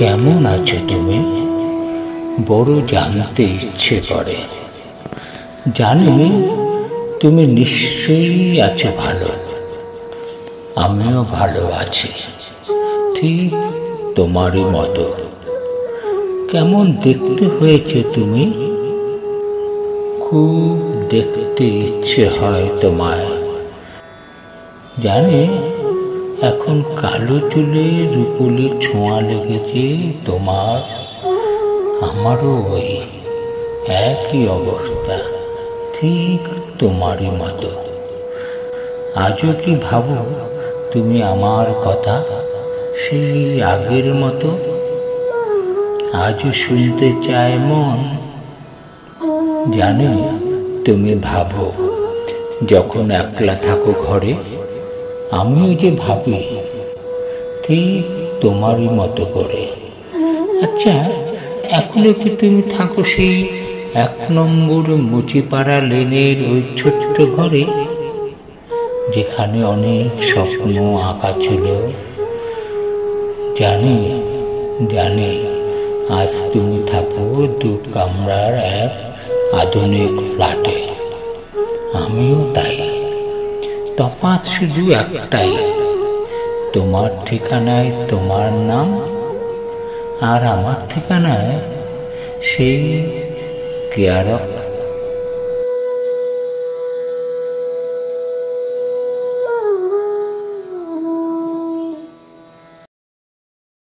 কেমন আছো তুমি? বড় জানতে ইচ্ছে করে। জানি তুমি নিশ্চয়ই আছো ভালো। আমিও ভালো আছি, ঠিক তোমারই মতো। কেমন দেখতে হয়েছে তুমি? খুব দেখতে ইচ্ছে হয় তোমায়। জানি এখন কালো চুলে রুপোলি ছোঁয়া লেগেছে তোমার। আমারও ওই একই অবস্থা, ঠিক তোমারই মতো। আজও কি ভাবো তুমি আমার কথা, সেই আগের মতো? আজও শুনতে চায় মন। জানি তুমি ভাবো যখন একলা থাকো ঘরে, আমিও যে ভাবি ঠিক তোমারই মতো করে। আচ্ছা, এখনো কি তুমি থাকো সেই 1 নম্বর মুচিপাড়া লেনের ওই ছোট্ট ঘরে, যেখানে অনেক স্বপ্ন আঁকা ছিল? জানি জানি আজ তুমি থাকো 2 কামরার এক আধুনিক ফ্ল্যাটে। আমিও তাই। তফাৎ শুধু একটাই, তোমার ঠিকানায় তোমার নাম, আর আমার ঠিকানায় সেই কেয়ার অফ